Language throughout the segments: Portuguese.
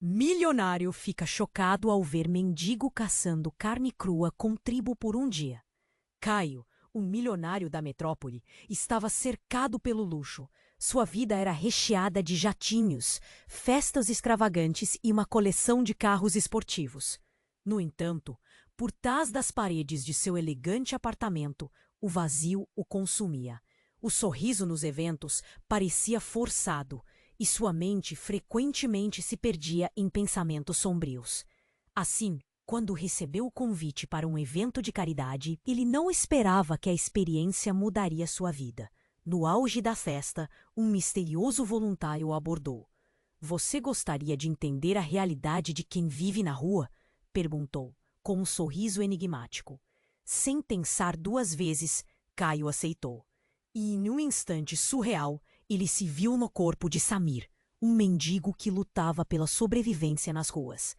Milionário fica chocado ao ver mendigo caçando carne crua com tribo por um dia. Caio, o milionário da metrópole, estava cercado pelo luxo. Sua vida era recheada de jatinhos, festas extravagantes e uma coleção de carros esportivos. No entanto, por trás das paredes de seu elegante apartamento, o vazio o consumia. O sorriso nos eventos parecia forçado e sua mente frequentemente se perdia em pensamentos sombrios. Assim, quando recebeu o convite para um evento de caridade, ele não esperava que a experiência mudaria sua vida. No auge da festa, um misterioso voluntário o abordou. "Você gostaria de entender a realidade de quem vive na rua?" perguntou, com um sorriso enigmático. Sem pensar duas vezes, Caio aceitou. E, em um instante surreal, ele se viu no corpo de Samir, um mendigo que lutava pela sobrevivência nas ruas.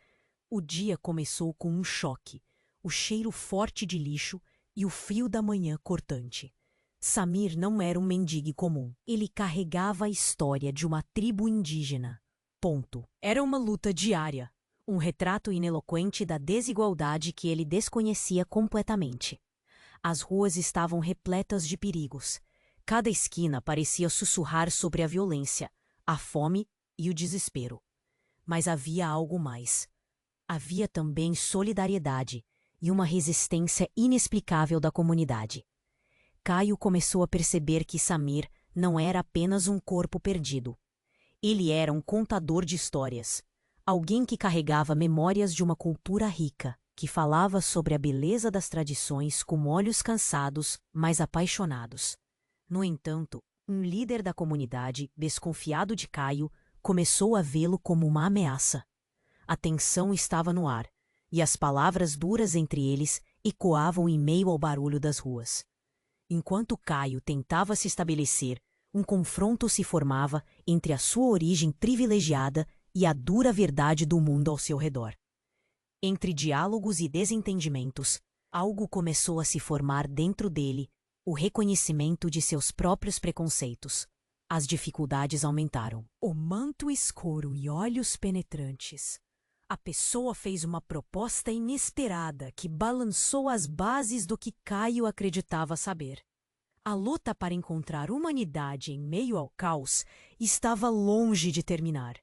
O dia começou com um choque, o cheiro forte de lixo e o frio da manhã cortante. Samir não era um mendigo comum. Ele carregava a história de uma tribo indígena. Ponto. Era uma luta diária, um retrato ineloquente da desigualdade que ele desconhecia completamente. As ruas estavam repletas de perigos. Cada esquina parecia sussurrar sobre a violência, a fome e o desespero. Mas havia algo mais. Havia também solidariedade e uma resistência inexplicável da comunidade. Caio começou a perceber que Samir não era apenas um corpo perdido. Ele era um contador de histórias, alguém que carregava memórias de uma cultura rica, que falava sobre a beleza das tradições com olhos cansados, mas apaixonados. No entanto, um líder da comunidade, desconfiado de Caio, começou a vê-lo como uma ameaça. A tensão estava no ar, e as palavras duras entre eles ecoavam em meio ao barulho das ruas. Enquanto Caio tentava se estabelecer, um confronto se formava entre a sua origem privilegiada e a dura verdade do mundo ao seu redor. Entre diálogos e desentendimentos, algo começou a se formar dentro dele, o reconhecimento de seus próprios preconceitos. As dificuldades aumentaram. O manto escuro e olhos penetrantes. A pessoa fez uma proposta inesperada que balançou as bases do que Caio acreditava saber. A luta para encontrar humanidade em meio ao caos estava longe de terminar.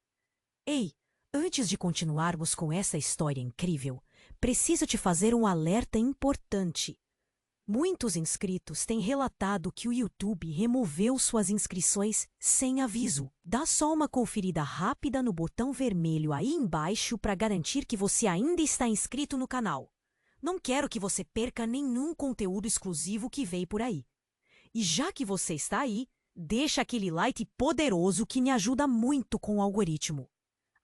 Ei, antes de continuarmos com essa história incrível, preciso te fazer um alerta importante. Muitos inscritos têm relatado que o YouTube removeu suas inscrições sem aviso. Dá só uma conferida rápida no botão vermelho aí embaixo para garantir que você ainda está inscrito no canal. Não quero que você perca nenhum conteúdo exclusivo que veio por aí. E já que você está aí, deixa aquele like poderoso que me ajuda muito com o algoritmo.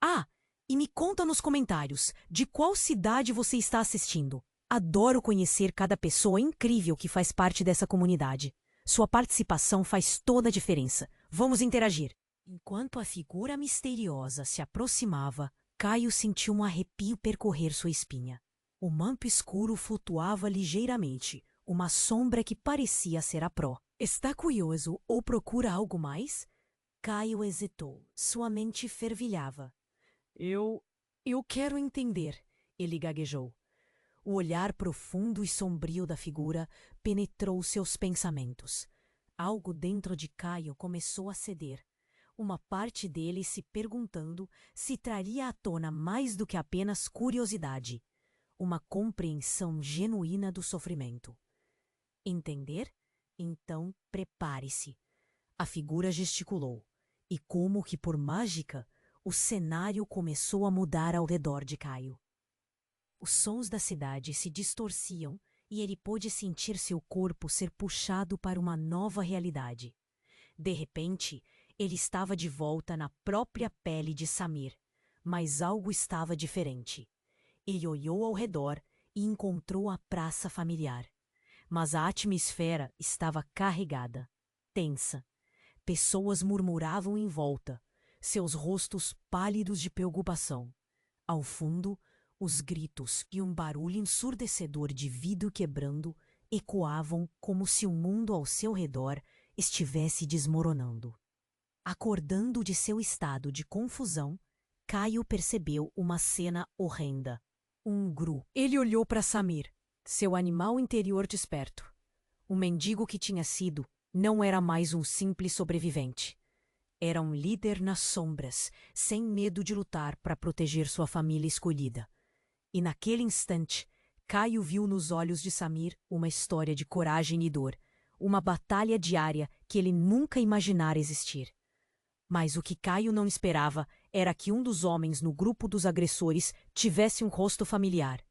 Ah, e me conta nos comentários de qual cidade você está assistindo. Adoro conhecer cada pessoa incrível que faz parte dessa comunidade. Sua participação faz toda a diferença. Vamos interagir. Enquanto a figura misteriosa se aproximava, Caio sentiu um arrepio percorrer sua espinha. O manto escuro flutuava ligeiramente, uma sombra que parecia ser a Pró. Está curioso ou procura algo mais? Caio hesitou. Sua mente fervilhava. Eu quero entender, ele gaguejou. O olhar profundo e sombrio da figura penetrou seus pensamentos. Algo dentro de Caio começou a ceder. Uma parte dele se perguntando se traria à tona mais do que apenas curiosidade. Uma compreensão genuína do sofrimento. Entender? Então prepare-se. A figura gesticulou, e como que por mágica, o cenário começou a mudar ao redor de Caio. Os sons da cidade se distorciam e ele pôde sentir seu corpo ser puxado para uma nova realidade. De repente, ele estava de volta na própria pele de Samir, mas algo estava diferente. Ele olhou ao redor e encontrou a praça familiar. Mas a atmosfera estava carregada, tensa. Pessoas murmuravam em volta, seus rostos pálidos de preocupação. Ao fundo, os gritos e um barulho ensurdecedor de vidro quebrando ecoavam como se o mundo ao seu redor estivesse desmoronando. Acordando de seu estado de confusão, Caio percebeu uma cena horrenda. Um gru. Ele olhou para Samir, seu animal interior desperto. O mendigo que tinha sido não era mais um simples sobrevivente. Era um líder nas sombras, sem medo de lutar para proteger sua família escolhida. E naquele instante, Caio viu nos olhos de Samir uma história de coragem e dor, uma batalha diária que ele nunca imaginara existir. Mas o que Caio não esperava era que um dos homens no grupo dos agressores tivesse um rosto familiar.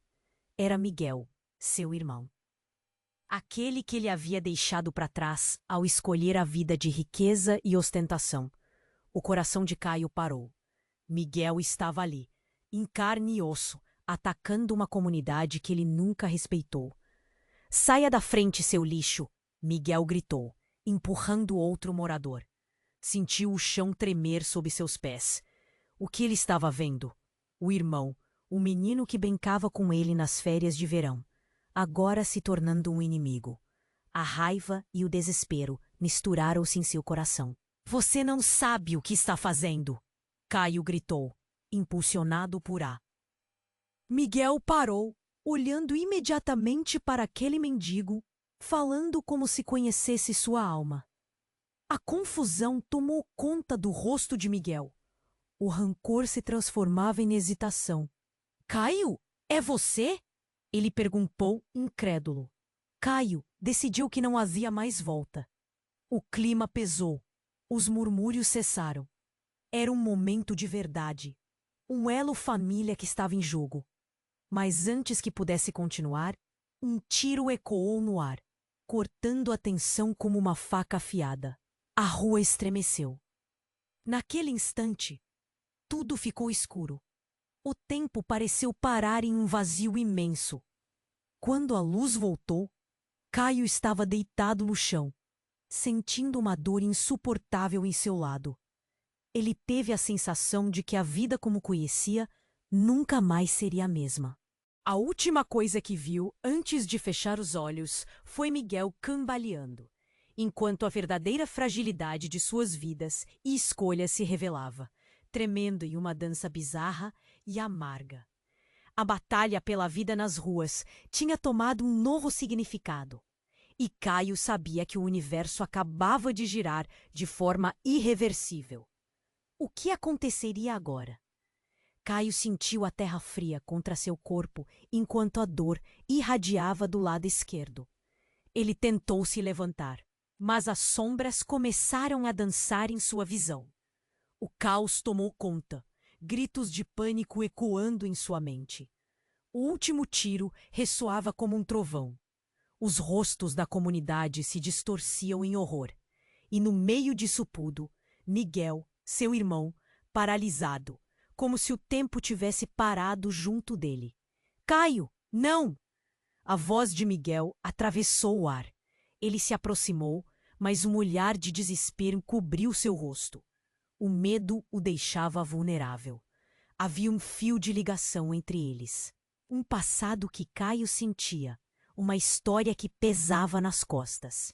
Era Miguel, seu irmão. Aquele que ele havia deixado para trás ao escolher a vida de riqueza e ostentação. O coração de Caio parou. Miguel estava ali, em carne e osso, atacando uma comunidade que ele nunca respeitou. "Saia da frente, seu lixo!" Miguel gritou, empurrando outro morador. Sentiu o chão tremer sob seus pés. O que ele estava vendo? O irmão, o menino que brincava com ele nas férias de verão, agora se tornando um inimigo. A raiva e o desespero misturaram-se em seu coração. "Você não sabe o que está fazendo!" Caio gritou, impulsionado por A. Miguel parou, olhando imediatamente para aquele mendigo, falando como se conhecesse sua alma. A confusão tomou conta do rosto de Miguel. O rancor se transformava em hesitação. "Caio, é você?" Ele perguntou, incrédulo. Caio decidiu que não havia mais volta. O clima pesou. Os murmúrios cessaram. Era um momento de verdade. Um elo família que estava em jogo. Mas antes que pudesse continuar, um tiro ecoou no ar, cortando a tensão como uma faca afiada. A rua estremeceu. Naquele instante, tudo ficou escuro. O tempo pareceu parar em um vazio imenso. Quando a luz voltou, Caio estava deitado no chão, sentindo uma dor insuportável em seu lado. Ele teve a sensação de que a vida como conhecia nunca mais seria a mesma. A última coisa que viu antes de fechar os olhos foi Miguel cambaleando, enquanto a verdadeira fragilidade de suas vidas e escolhas se revelava, tremendo em uma dança bizarra e amarga. A batalha pela vida nas ruas tinha tomado um novo significado, e Caio sabia que o universo acabava de girar de forma irreversível. O que aconteceria agora? Caio sentiu a terra fria contra seu corpo enquanto a dor irradiava do lado esquerdo. Ele tentou se levantar, mas as sombras começaram a dançar em sua visão. O caos tomou conta, gritos de pânico ecoando em sua mente. O último tiro ressoava como um trovão. Os rostos da comunidade se distorciam em horror. E no meio disso tudo, Miguel, seu irmão, paralisado, como se o tempo tivesse parado junto dele. "Caio, não!" A voz de Miguel atravessou o ar. Ele se aproximou, mas um olhar de desespero cobriu seu rosto. O medo o deixava vulnerável. Havia um fio de ligação entre eles. Um passado que Caio sentia, uma história que pesava nas costas.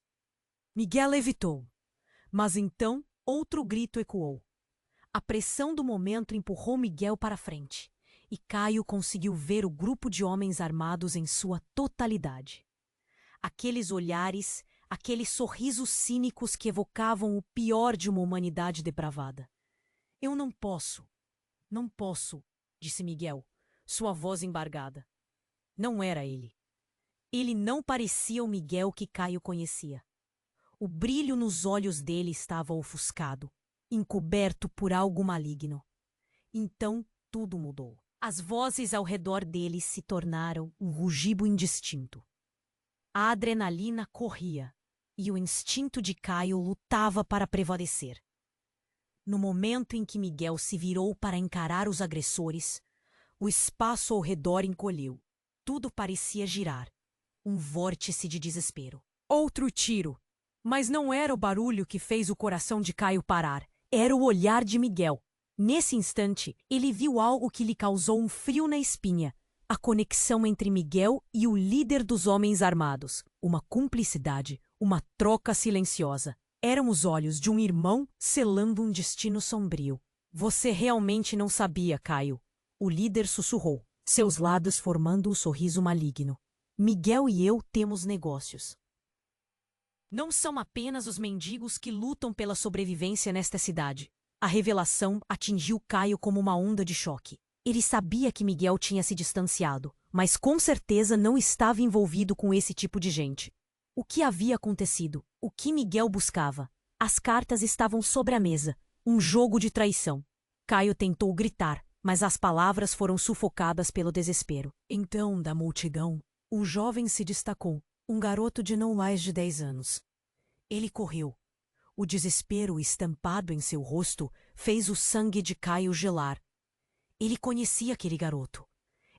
Miguel evitou, mas então outro grito ecoou. A pressão do momento empurrou Miguel para frente, e Caio conseguiu ver o grupo de homens armados em sua totalidade. Aqueles olhares, aqueles sorrisos cínicos que evocavam o pior de uma humanidade depravada. "Eu não posso, não posso", disse Miguel, sua voz embargada. Não era ele. Ele não parecia o Miguel que Caio conhecia. O brilho nos olhos dele estava ofuscado, encoberto por algo maligno. Então tudo mudou. As vozes ao redor dele se tornaram um rugido indistinto. A adrenalina corria e o instinto de Caio lutava para prevalecer. No momento em que Miguel se virou para encarar os agressores, o espaço ao redor encolheu. Tudo parecia girar. Um vórtice de desespero. Outro tiro. Mas não era o barulho que fez o coração de Caio parar. Era o olhar de Miguel. Nesse instante, ele viu algo que lhe causou um frio na espinha. A conexão entre Miguel e o líder dos homens armados. Uma cumplicidade, uma troca silenciosa. Eram os olhos de um irmão selando um destino sombrio. Você realmente não sabia, Caio. O líder sussurrou, seus lábios formando um sorriso maligno. Miguel e eu temos negócios. Não são apenas os mendigos que lutam pela sobrevivência nesta cidade. A revelação atingiu Caio como uma onda de choque. Ele sabia que Miguel tinha se distanciado, mas com certeza não estava envolvido com esse tipo de gente. O que havia acontecido? O que Miguel buscava? As cartas estavam sobre a mesa. Um jogo de traição. Caio tentou gritar, mas as palavras foram sufocadas pelo desespero. Então, da multidão, um jovem se destacou, um garoto de não mais de 10 anos. Ele correu. O desespero estampado em seu rosto fez o sangue de Caio gelar. Ele conhecia aquele garoto.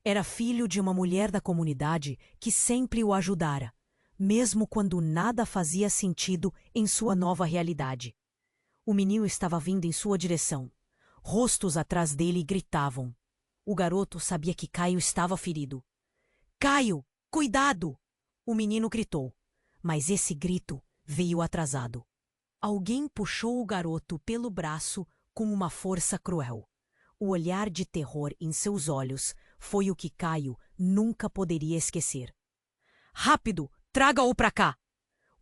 Era filho de uma mulher da comunidade que sempre o ajudara, mesmo quando nada fazia sentido em sua nova realidade. O menino estava vindo em sua direção. Rostos atrás dele gritavam. O garoto sabia que Caio estava ferido. Caio, cuidado! O menino gritou, mas esse grito veio atrasado. Alguém puxou o garoto pelo braço com uma força cruel. O olhar de terror em seus olhos foi o que Caio nunca poderia esquecer. Rápido, traga-o pra cá!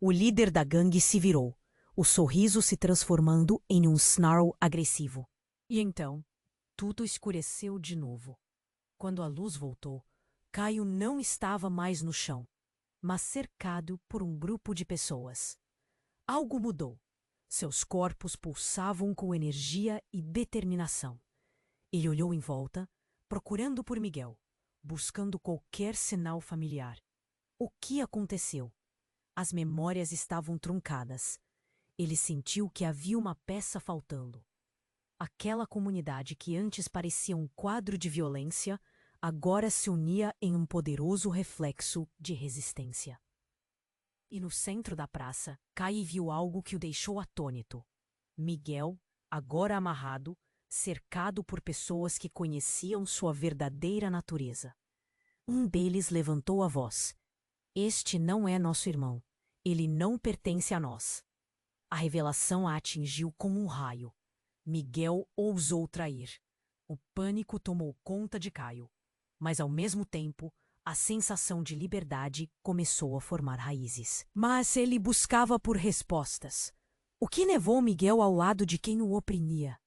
O líder da gangue se virou, o sorriso se transformando em um snarl agressivo. E então, tudo escureceu de novo. Quando a luz voltou, Caio não estava mais no chão, mas cercado por um grupo de pessoas. Algo mudou. Seus corpos pulsavam com energia e determinação. Ele olhou em volta, procurando por Miguel, buscando qualquer sinal familiar. O que aconteceu? As memórias estavam truncadas. Ele sentiu que havia uma peça faltando. Aquela comunidade que antes parecia um quadro de violência, agora se unia em um poderoso reflexo de resistência. E no centro da praça, Caio viu algo que o deixou atônito. Miguel, agora amarrado, cercado por pessoas que conheciam sua verdadeira natureza. Um deles levantou a voz. Este não é nosso irmão. Ele não pertence a nós. A revelação a atingiu como um raio. Miguel ousou trair. O pânico tomou conta de Caio. Mas, ao mesmo tempo, a sensação de liberdade começou a formar raízes. Mas ele buscava por respostas. O que levou Miguel ao lado de quem o oprimia?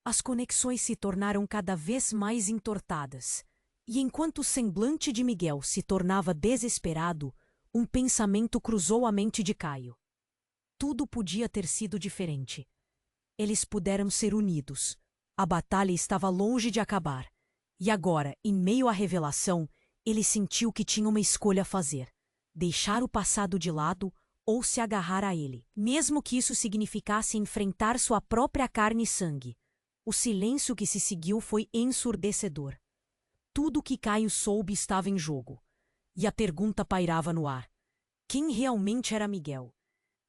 As conexões se tornaram cada vez mais entortadas. E enquanto o semblante de Miguel se tornava desesperado, um pensamento cruzou a mente de Caio. Tudo podia ter sido diferente. Eles puderam ser unidos. A batalha estava longe de acabar. E agora, em meio à revelação, ele sentiu que tinha uma escolha a fazer. Deixar o passado de lado ou se agarrar a ele, mesmo que isso significasse enfrentar sua própria carne e sangue. O silêncio que se seguiu foi ensurdecedor. Tudo o que Caio soube estava em jogo. E a pergunta pairava no ar. Quem realmente era Miguel?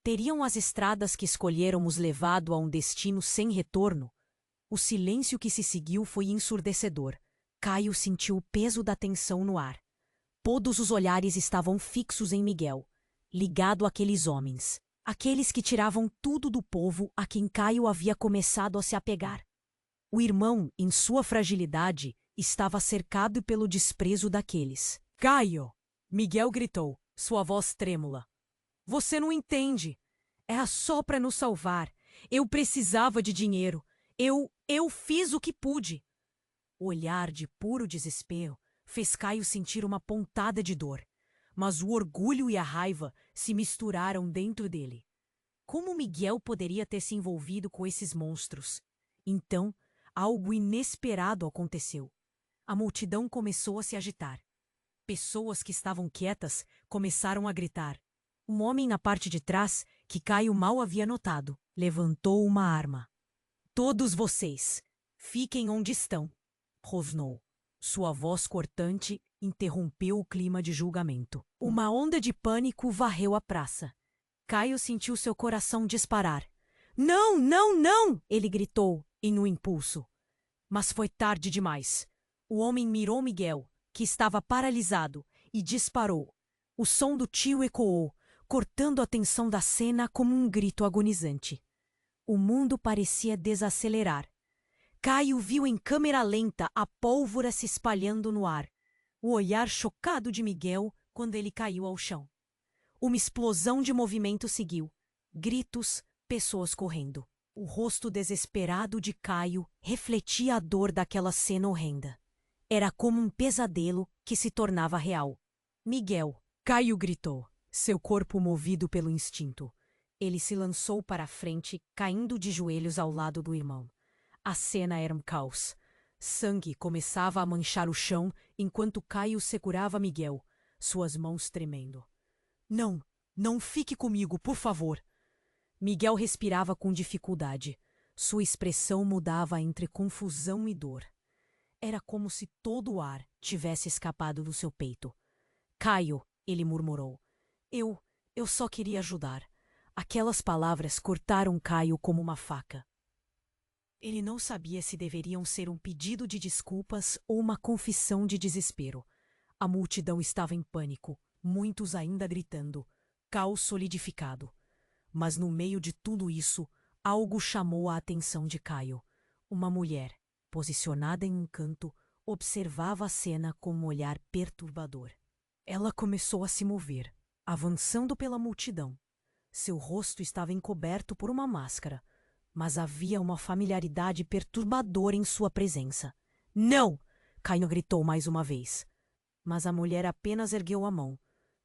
Teriam as estradas que escolhéramos levado a um destino sem retorno? O silêncio que se seguiu foi ensurdecedor. Caio sentiu o peso da tensão no ar. Todos os olhares estavam fixos em Miguel, ligado àqueles homens, aqueles que tiravam tudo do povo a quem Caio havia começado a se apegar. O irmão, em sua fragilidade, estava cercado pelo desprezo daqueles. Caio! Miguel gritou, sua voz trêmula. Você não entende. Era só para nos salvar. Eu precisava de dinheiro. Eu fiz o que pude. O olhar de puro desespero fez Caio sentir uma pontada de dor. Mas o orgulho e a raiva se misturaram dentro dele. Como Miguel poderia ter se envolvido com esses monstros? Então, algo inesperado aconteceu. A multidão começou a se agitar. Pessoas que estavam quietas começaram a gritar. Um homem na parte de trás, que Caio mal havia notado, levantou uma arma. Todos vocês, fiquem onde estão, rosnou. Sua voz cortante interrompeu o clima de julgamento. Uma onda de pânico varreu a praça. Caio sentiu seu coração disparar. Não, não, não! Ele gritou, em um impulso. Mas foi tarde demais. O homem mirou Miguel, que estava paralisado, e disparou. O som do tiro ecoou, cortando a tensão da cena como um grito agonizante. O mundo parecia desacelerar. Caio viu em câmera lenta a pólvora se espalhando no ar. O olhar chocado de Miguel quando ele caiu ao chão. Uma explosão de movimento seguiu. Gritos, pessoas correndo. O rosto desesperado de Caio refletia a dor daquela cena horrenda. Era como um pesadelo que se tornava real. Miguel, Caio gritou, seu corpo movido pelo instinto. Ele se lançou para a frente, caindo de joelhos ao lado do irmão. A cena era um caos. Sangue começava a manchar o chão enquanto Caio segurava Miguel, suas mãos tremendo. Não, não fique comigo, por favor. Miguel respirava com dificuldade. Sua expressão mudava entre confusão e dor. Era como se todo o ar tivesse escapado do seu peito. Caio, ele murmurou. Eu só queria ajudar. Aquelas palavras cortaram Caio como uma faca. Ele não sabia se deveriam ser um pedido de desculpas ou uma confissão de desespero. A multidão estava em pânico, muitos ainda gritando. Caos solidificado. Mas no meio de tudo isso, algo chamou a atenção de Caio. Uma mulher, posicionada em um canto, observava a cena com um olhar perturbador. Ela começou a se mover, avançando pela multidão. Seu rosto estava encoberto por uma máscara, mas havia uma familiaridade perturbadora em sua presença. Não! Caio gritou mais uma vez. Mas a mulher apenas ergueu a mão.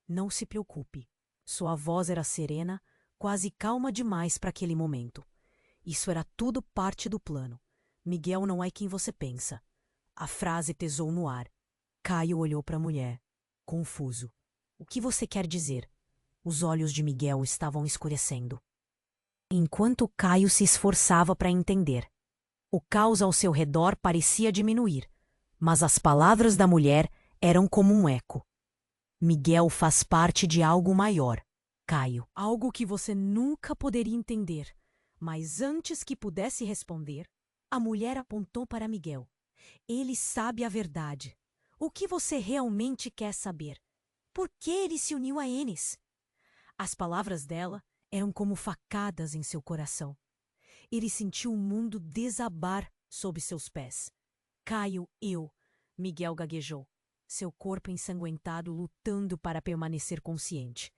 Não se preocupe. Sua voz era serena, quase calma demais para aquele momento. Isso era tudo parte do plano. Miguel não é quem você pensa. A frase pesou no ar. Caio olhou para a mulher, confuso. O que você quer dizer? Os olhos de Miguel estavam escurecendo. Enquanto Caio se esforçava para entender. O caos ao seu redor parecia diminuir, mas as palavras da mulher eram como um eco. Miguel faz parte de algo maior, Caio. Algo que você nunca poderia entender. Mas antes que pudesse responder, a mulher apontou para Miguel. Ele sabe a verdade. O que você realmente quer saber? Por que ele se uniu a Enes? As palavras dela eram como facadas em seu coração. Ele sentiu o mundo desabar sob seus pés. Caio, Miguel gaguejou, seu corpo ensanguentado lutando para permanecer consciente.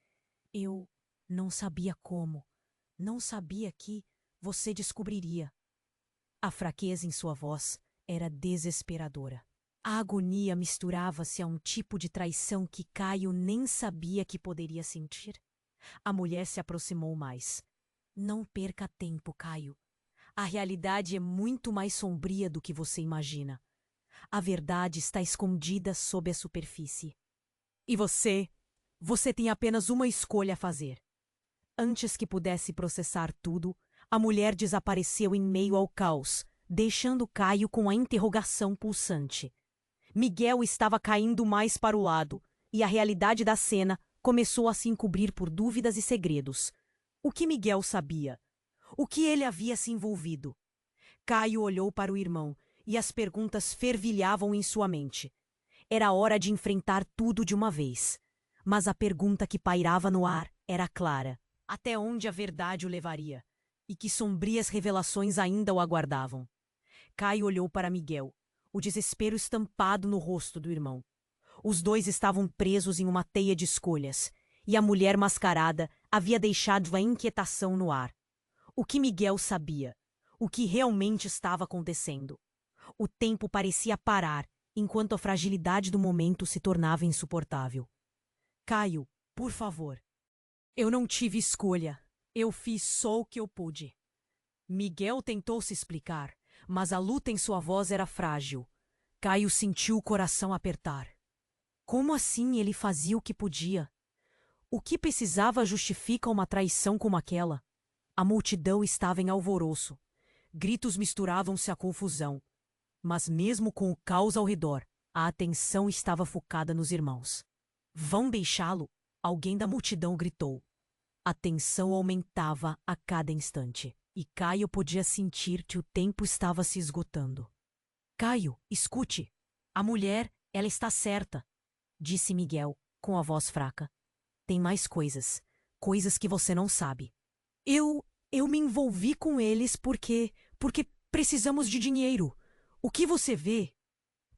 Eu não sabia como. Não sabia que você descobriria. A fraqueza em sua voz era desesperadora. A agonia misturava-se a um tipo de traição que Caio nem sabia que poderia sentir. A mulher se aproximou mais. Não perca tempo, Caio. A realidade é muito mais sombria do que você imagina. A verdade está escondida sob a superfície. E você tem apenas uma escolha a fazer. Antes que pudesse processar tudo, a mulher desapareceu em meio ao caos, deixando Caio com a interrogação pulsante. Miguel estava caindo mais para o lado, e a realidade da cena começou a se encobrir por dúvidas e segredos. O que Miguel sabia? O que ele havia se envolvido? Caio olhou para o irmão, e as perguntas fervilhavam em sua mente. Era hora de enfrentar tudo de uma vez. Mas a pergunta que pairava no ar era clara. Até onde a verdade o levaria? E que sombrias revelações ainda o aguardavam? Caio olhou para Miguel, o desespero estampado no rosto do irmão. Os dois estavam presos em uma teia de escolhas, e a mulher mascarada havia deixado a inquietação no ar. O que Miguel sabia? O que realmente estava acontecendo? O tempo parecia parar, enquanto a fragilidade do momento se tornava insuportável. Caio, por favor. Eu não tive escolha. Eu fiz só o que eu pude. Miguel tentou se explicar, mas a luta em sua voz era frágil. Caio sentiu o coração apertar. Como assim ele fazia o que podia? O que precisava justifica uma traição como aquela? A multidão estava em alvoroço. Gritos misturavam-se à confusão. Mas mesmo com o caos ao redor, a atenção estava focada nos irmãos. Vão deixá-lo? Alguém da multidão gritou. A tensão aumentava a cada instante, e Caio podia sentir que o tempo estava se esgotando. Caio, escute. A mulher, ela está certa, disse Miguel, com a voz fraca. Tem mais coisas que você não sabe. Eu me envolvi com eles porque Precisamos de dinheiro. O que você vê?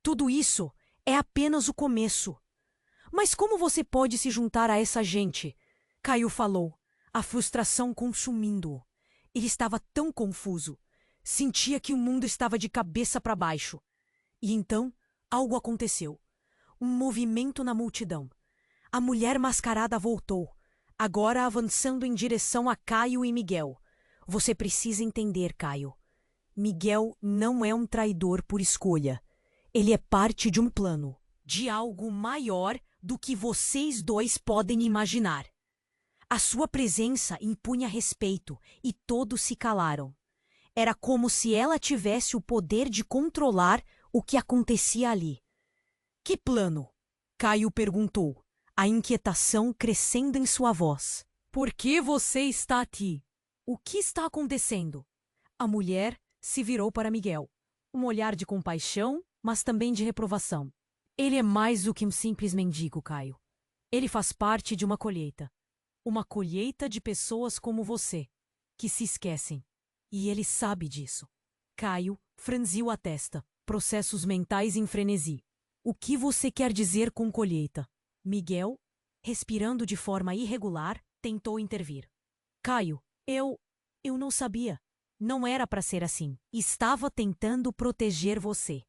Tudo isso é apenas o começo. Mas como você pode se juntar a essa gente? Caio falou, a frustração consumindo-o. Ele estava tão confuso. Sentia que o mundo estava de cabeça para baixo. E então, algo aconteceu. Um movimento na multidão. A mulher mascarada voltou, agora avançando em direção a Caio e Miguel. Você precisa entender, Caio. Miguel não é um traidor por escolha. Ele é parte de um plano, de algo maior do que vocês dois podem imaginar. A sua presença impunha respeito e todos se calaram. Era como se ela tivesse o poder de controlar o que acontecia ali. Que plano? Caio perguntou, a inquietação crescendo em sua voz. Por que você está aqui? O que está acontecendo? A mulher se virou para Miguel. Um olhar de compaixão, mas também de reprovação. Ele é mais do que um simples mendigo, Caio. Ele faz parte de uma colheita. Uma colheita de pessoas como você, que se esquecem. E ele sabe disso. Caio franziu a testa, processos mentais em frenesi. O que você quer dizer com colheita? Miguel, respirando de forma irregular, tentou intervir. Caio, eu não sabia. Não era para ser assim. Estava tentando proteger você.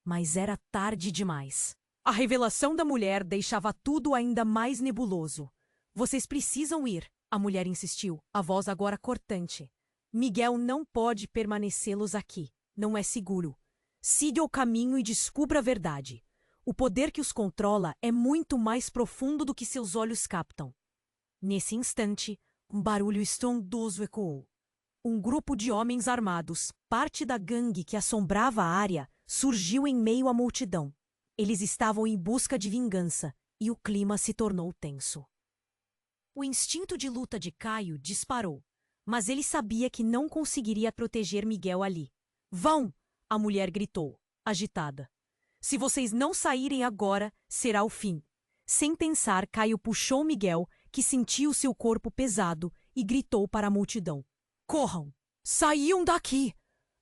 Mas era tarde demais. A revelação da mulher deixava tudo ainda mais nebuloso. Vocês precisam ir, a mulher insistiu, a voz agora cortante. Miguel não pode permanecê-los aqui. Não é seguro. Siga o caminho e descubra a verdade. O poder que os controla é muito mais profundo do que seus olhos captam. Nesse instante, um barulho estrondoso ecoou. Um grupo de homens armados, parte da gangue que assombrava a área, surgiu em meio à multidão. Eles estavam em busca de vingança, e o clima se tornou tenso. O instinto de luta de Caio disparou, mas ele sabia que não conseguiria proteger Miguel ali. Vão! A mulher gritou, agitada. Se vocês não saírem agora, será o fim. Sem pensar, Caio puxou Miguel, que sentiu seu corpo pesado, e gritou para a multidão. Corram! Saiam daqui!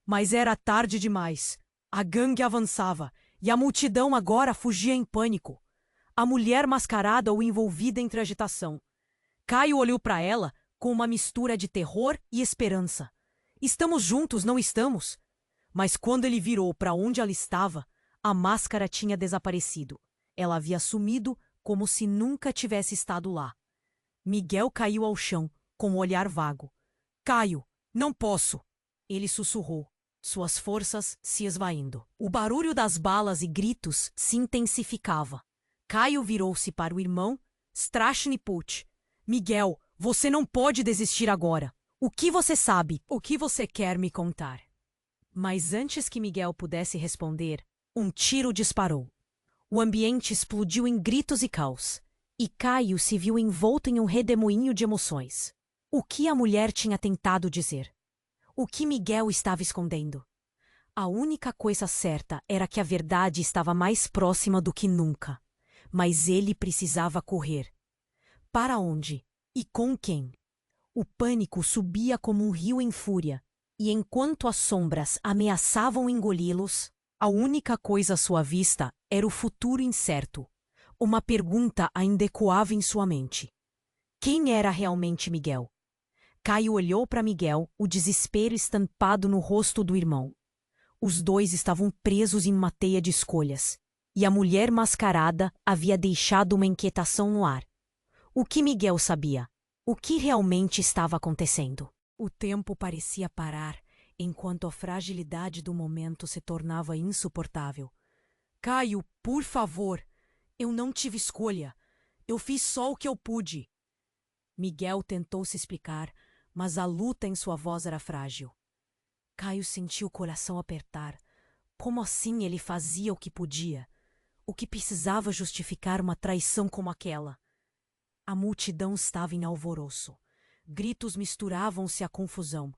Mas era tarde demais. A gangue avançava, e a multidão agora fugia em pânico. A mulher mascarada o envolvida entre agitação. Caio olhou para ela com uma mistura de terror e esperança. Estamos juntos, não estamos? Mas quando ele virou para onde ela estava, a máscara tinha desaparecido. Ela havia sumido como se nunca tivesse estado lá. Miguel caiu ao chão, com um olhar vago. Caio, não posso! Ele sussurrou, suas forças se esvaindo. O barulho das balas e gritos se intensificava. Caio virou-se para o irmão Strashniput. Miguel, você não pode desistir agora. O que você sabe? O que você quer me contar? Mas antes que Miguel pudesse responder, um tiro disparou. O ambiente explodiu em gritos e caos, e Caio se viu envolto em um redemoinho de emoções. O que a mulher tinha tentado dizer? O que Miguel estava escondendo? A única coisa certa era que a verdade estava mais próxima do que nunca. Mas ele precisava correr. Para onde? E com quem? O pânico subia como um rio em fúria, e enquanto as sombras ameaçavam engoli-los, a única coisa à sua vista era o futuro incerto. Uma pergunta ainda ecoava em sua mente. Quem era realmente Miguel? Caio olhou para Miguel, o desespero estampado no rosto do irmão. Os dois estavam presos em uma teia de escolhas, e a mulher mascarada havia deixado uma inquietação no ar. O que Miguel sabia? O que realmente estava acontecendo? O tempo parecia parar, enquanto a fragilidade do momento se tornava insuportável. Caio, por favor, eu não tive escolha. Eu fiz só o que eu pude. Miguel tentou se explicar, mas a luta em sua voz era frágil. Caio sentiu o coração apertar. Como assim ele fazia o que podia? O que precisava justificar uma traição como aquela? A multidão estava em alvoroço. Gritos misturavam-se à confusão.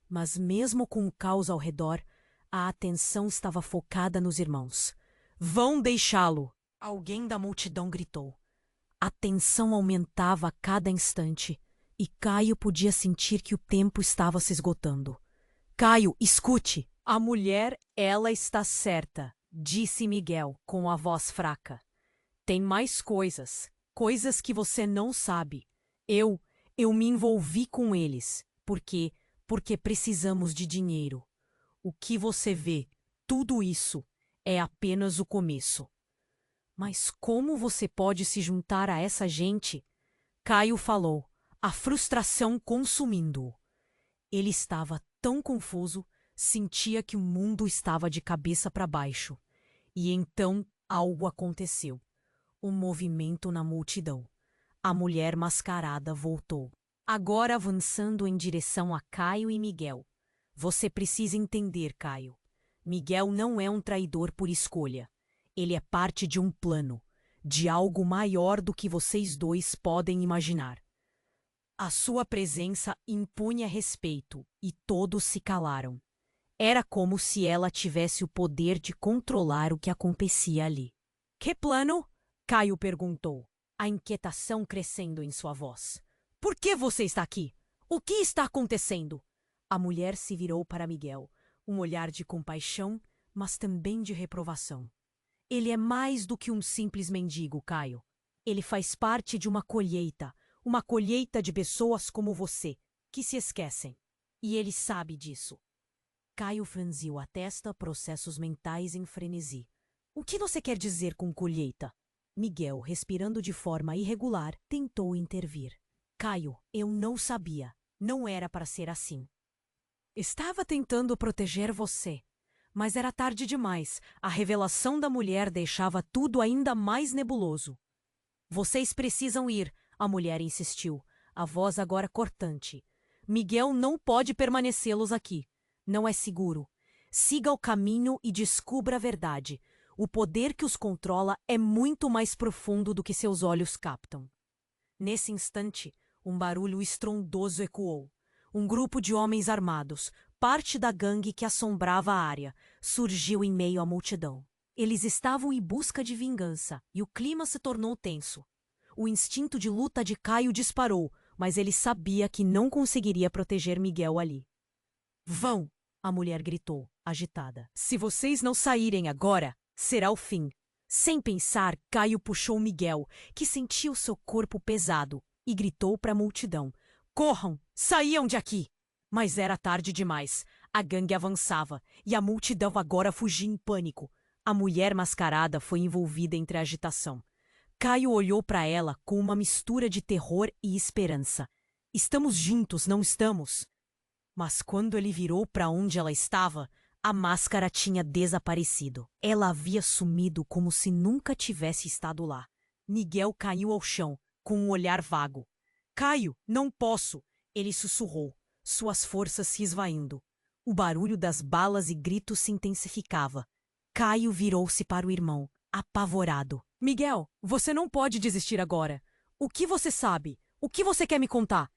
Mas mesmo com o caos ao redor, a atenção estava focada nos irmãos. Vão deixá-lo! Alguém da multidão gritou. A tensão aumentava a cada instante, e Caio podia sentir que o tempo estava se esgotando. Caio, escute! A mulher, ela está certa, disse Miguel com a voz fraca. Tem mais coisas, coisas que você não sabe. Eu me envolvi com eles, porque precisamos de dinheiro. O que você vê, tudo isso, é apenas o começo. Mas como você pode se juntar a essa gente? Caio falou, a frustração consumindo-o. Ele estava tão confuso, sentia que o mundo estava de cabeça para baixo. E então algo aconteceu. Um movimento na multidão. A mulher mascarada voltou, agora avançando em direção a Caio e Miguel. Você precisa entender, Caio. Miguel não é um traidor por escolha. Ele é parte de um plano, de algo maior do que vocês dois podem imaginar. A sua presença impunha respeito e todos se calaram. Era como se ela tivesse o poder de controlar o que acontecia ali. Que plano? Caio perguntou, a inquietação crescendo em sua voz. Por que você está aqui? O que está acontecendo? A mulher se virou para Miguel, um olhar de compaixão, mas também de reprovação. Ele é mais do que um simples mendigo, Caio. Ele faz parte de uma colheita de pessoas como você, que se esquecem. E ele sabe disso. Caio franziu a testa, processos mentais em frenesi. O que você quer dizer com colheita? Miguel, respirando de forma irregular, tentou intervir. Caio, eu não sabia. Não era para ser assim. Estava tentando proteger você. Mas era tarde demais. A revelação da mulher deixava tudo ainda mais nebuloso. Vocês precisam ir, a mulher insistiu, a voz agora cortante. Miguel não pode permanecê-los aqui. Não é seguro. Siga o caminho e descubra a verdade. O poder que os controla é muito mais profundo do que seus olhos captam. Nesse instante, um barulho estrondoso ecoou. Um grupo de homens armados, parte da gangue que assombrava a área, surgiu em meio à multidão. Eles estavam em busca de vingança, e o clima se tornou tenso. O instinto de luta de Caio disparou, mas ele sabia que não conseguiria proteger Miguel ali. Vão! A mulher gritou, agitada. Se vocês não saírem agora, será o fim. Sem pensar, Caio puxou Miguel, que sentiu seu corpo pesado, e gritou para a multidão. Corram! Saiam de aqui! Mas era tarde demais. A gangue avançava, e a multidão agora fugia em pânico. A mulher mascarada foi envolvida entre a agitação. Caio olhou para ela com uma mistura de terror e esperança. Estamos juntos, não estamos? Mas quando ele virou para onde ela estava, a máscara tinha desaparecido. Ela havia sumido como se nunca tivesse estado lá. Miguel caiu ao chão, com um olhar vago. Caio, não posso! Ele sussurrou, suas forças se esvaindo. O barulho das balas e gritos se intensificava. Caio virou-se para o irmão, apavorado. Miguel, você não pode desistir agora. O que você sabe? O que você quer me contar?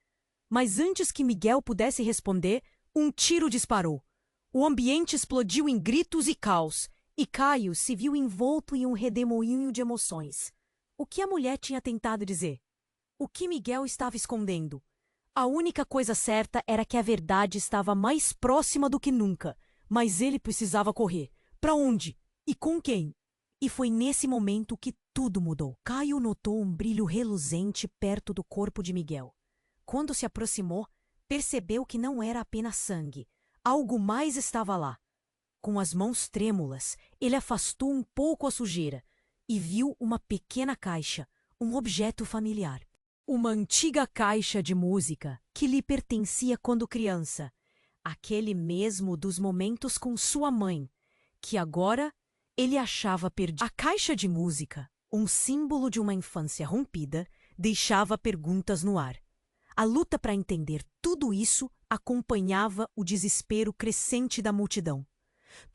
Mas antes que Miguel pudesse responder, um tiro disparou. O ambiente explodiu em gritos e caos, e Caio se viu envolto em um redemoinho de emoções. O que a mulher tinha tentado dizer? O que Miguel estava escondendo? A única coisa certa era que a verdade estava mais próxima do que nunca, mas ele precisava correr. Para onde? E com quem? E foi nesse momento que tudo mudou. Caio notou um brilho reluzente perto do corpo de Miguel. Quando se aproximou, percebeu que não era apenas sangue. Algo mais estava lá. Com as mãos trêmulas, ele afastou um pouco a sujeira e viu uma pequena caixa, um objeto familiar. Uma antiga caixa de música que lhe pertencia quando criança. Aquele mesmo dos momentos com sua mãe, que agora ele achava perdido. A caixa de música, um símbolo de uma infância rompida, deixava perguntas no ar. A luta para entender tudo isso acompanhava o desespero crescente da multidão.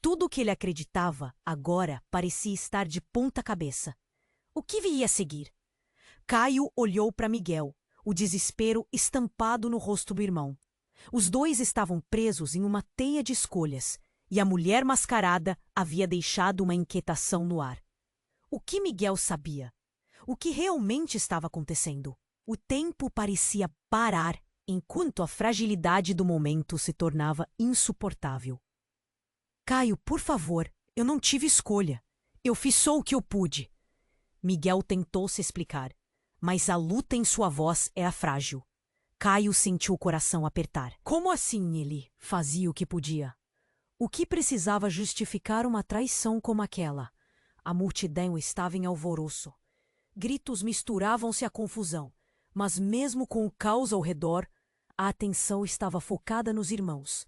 Tudo o que ele acreditava agora parecia estar de ponta cabeça. O que viria a seguir? Caio olhou para Miguel, o desespero estampado no rosto do irmão. Os dois estavam presos em uma teia de escolhas, e a mulher mascarada havia deixado uma inquietação no ar. O que Miguel sabia? O que realmente estava acontecendo? O tempo parecia parar, enquanto a fragilidade do momento se tornava insuportável. Caio, por favor, eu não tive escolha. Eu fiz só o que eu pude. Miguel tentou se explicar, mas a luta em sua voz era frágil. Caio sentiu o coração apertar. Como assim ele fazia o que podia? O que precisava justificar uma traição como aquela? A multidão estava em alvoroço. Gritos misturavam-se à confusão, mas mesmo com o caos ao redor, a atenção estava focada nos irmãos.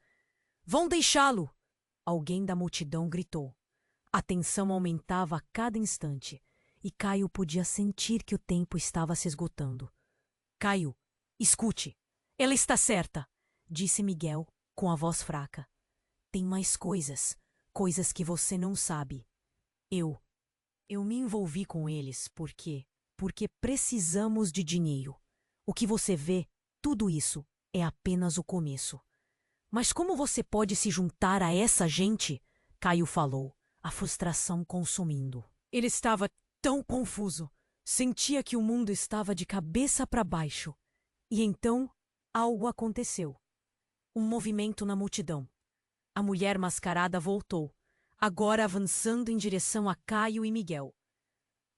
Vão deixá-lo! Alguém da multidão gritou. A tensão aumentava a cada instante, e Caio podia sentir que o tempo estava se esgotando. Caio, escute. Ela está certa, disse Miguel, com a voz fraca. Tem mais coisas, coisas que você não sabe. Eu me envolvi com eles porque precisamos de dinheiro. O que você vê, tudo isso, é apenas o começo. Mas como você pode se juntar a essa gente? Caio falou, a frustração consumindo. Ele estava tão confuso. Sentia que o mundo estava de cabeça para baixo. E então, algo aconteceu. Um movimento na multidão. A mulher mascarada voltou, agora avançando em direção a Caio e Miguel.